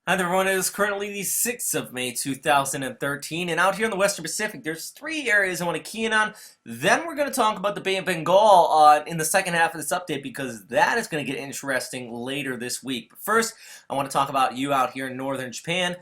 Hi there everyone, it is currently the 6th of May 2013, and out here in the Western Pacific, there's three areas I want to key in on. Then we're going to talk about the Bay of Bengal in the second half of this update, because that is going to get interesting later this week. But first, I want to talk about you out here in northern Japan,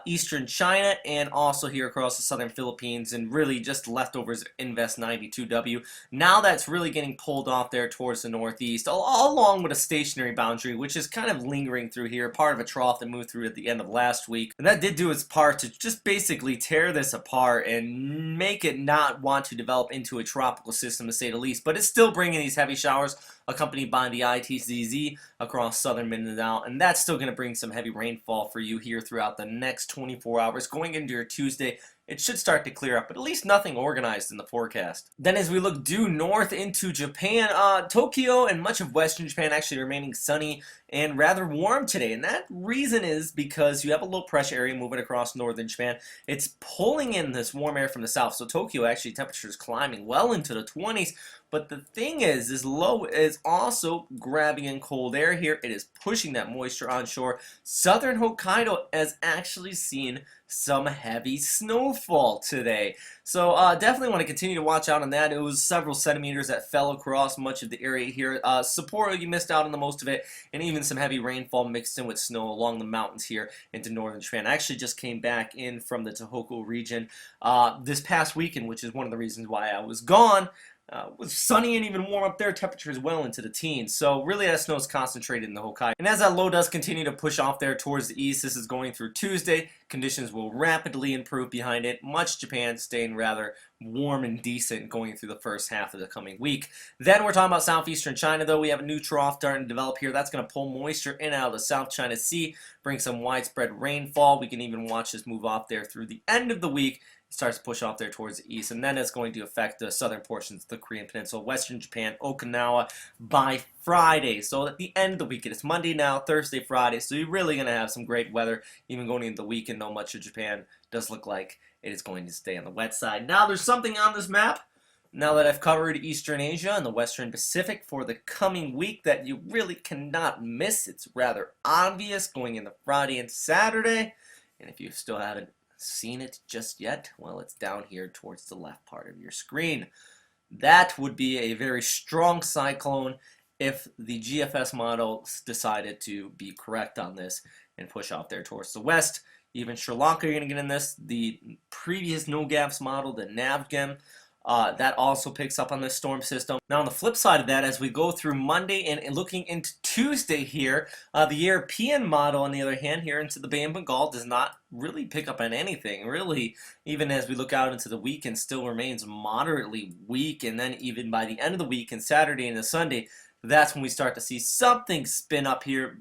eastern China, and also here across the southern Philippines, and really just leftovers Invest 92W. Now that's really getting pulled off there towards the northeast, all along with a stationary boundary, which is kind of lingering through here, part of a trough that moved through at the end of last week. And that did do its part to just basically tear this apart and make it not want to develop into a tropical system, to say the least. But it's still bringing these heavy showers, accompanied by the ITCZ across southern Mindanao, and that's still going to bring some heavy rainfall for you here throughout the next 24 hours. Going into your Tuesday, it should start to clear up, but at least nothing organized in the forecast. Then as we look due north into Japan, Tokyo and much of western Japan actually remaining sunny and rather warm today, and that reason is because you have a low pressure area moving across northern Japan. It's pulling in this warm air from the south, so Tokyo actually temperatures climbing well into the 20s. But the thing is, this low is also grabbing in cold air here. It is pushing that moisture onshore. Southern Hokkaido has actually seen some heavy snowfall today. So definitely want to continue to watch out on that. It was several centimeters that fell across much of the area here. Sapporo, you missed out on the most of it, and even some heavy rainfall mixed in with snow along the mountains here into northern Japan. I actually just came back in from the Tohoku region this past weekend, which is one of the reasons why I was gone. It was sunny and even warm up there, temperatures well into the teens. So really that snow is concentrated in the Hokkaido. And as that low does continue to push off there towards the east, this is going through Tuesday. Conditions will rapidly improve behind it. Much Japan staying rather warm and decent going through the first half of the coming week. Then we're talking about southeastern China though. We have a new trough starting to develop here. That's going to pull moisture in and out of the South China Sea, bring some widespread rainfall. We can even watch this move off there through the end of the week. Starts to push off there towards the east, and then it's going to affect the southern portions of the Korean Peninsula, western Japan, Okinawa by Friday. So at the end of the weekend, it's Monday now, Thursday, Friday, so you're really going to have some great weather even going into the weekend, though much of Japan does look like it is going to stay on the wet side. Now there's something on this map, now that I've covered Eastern Asia and the Western Pacific for the coming week, that you really cannot miss. It's rather obvious going into Friday and Saturday, and if you still haven't seen it just yet, well, it's down here towards the left part of your screen. That would be a very strong cyclone if the GFS model decided to be correct on this and push off there towards the west. Even Sri Lanka, you're going to get in this. The previous no-gaps model, the NAVGEM, that also picks up on this storm system. Now on the flip side of that, as we go through Monday and looking into Tuesday here, the European model on the other hand here into the Bay of Bengal does not really pick up on anything. Really, even as we look out into the weekend, still remains moderately weak, and then even by the end of the week and Saturday and the Sunday, that's when we start to see something spin up here,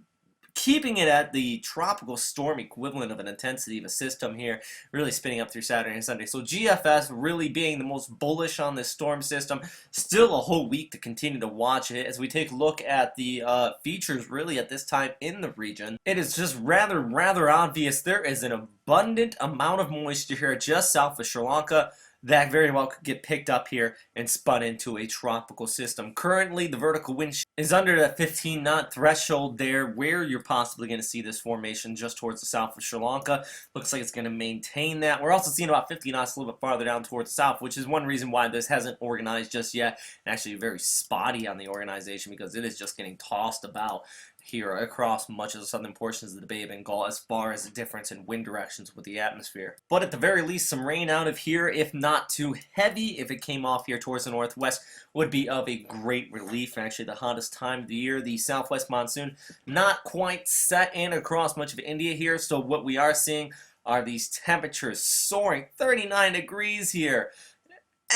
keeping it at the tropical storm equivalent of an intensity of a system here, really spinning up through Saturday and Sunday. So GFS really being the most bullish on this storm system. Still a whole week to continue to watch it. As we take a look at the features really at this time in the region, it is just rather obvious there is an abundant amount of moisture here just south of Sri Lanka that very well could get picked up here and spun into a tropical system. Currently, the vertical wind is under that 15-knot threshold there, where you're possibly going to see this formation just towards the south of Sri Lanka. Looks like it's going to maintain that. We're also seeing about 50 knots a little bit farther down towards the south, which is one reason why this hasn't organized just yet, and actually very spotty on the organization because it is just getting tossed about here across much of the southern portions of the Bay of Bengal as far as the difference in wind directions with the atmosphere. But at the very least, some rain out of here, if not too heavy, if it came off here towards the northwest, would be of a great relief. Actually, the hottest time of the year, the southwest monsoon, not quite set in across much of India here, so what we are seeing are these temperatures soaring 39 degrees here.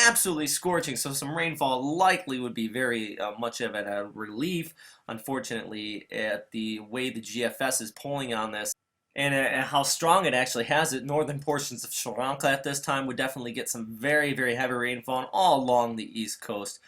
Absolutely scorching, so some rainfall likely would be very much of a relief. Unfortunately, at the way the GFS is pulling on this and how strong it actually has it, northern portions of Sri Lanka at this time would definitely get some very heavy rainfall, and all along the east coast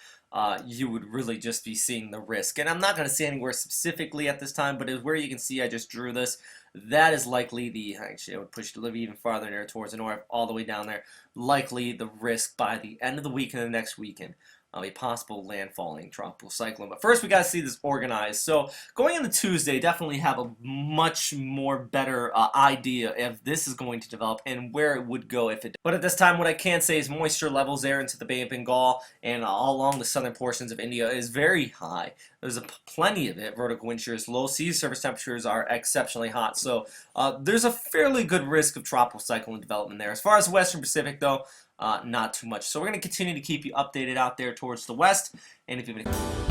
you would really just be seeing the risk. And I'm not going to say anywhere specifically at this time, but where you can see I just drew this, that is likely the, actually I would push it a little even farther there towards the north, all the way down there, likely the risk by the end of the week and the next weekend a possible landfalling tropical cyclone. But first, we got to see this organized. So going into Tuesday, definitely have a much more better idea if this is going to develop and where it would go if it. But at this time, what I can say is moisture levels there into the Bay of Bengal and all along the southern portions of India is very high. There's plenty of it. Vertical wind shears, low sea surface temperatures are exceptionally hot. So there's a fairly good risk of tropical cyclone development there. As far as the Western Pacific, though, not too much. So we're going to continue to keep you updated out there towards the west. And if you have any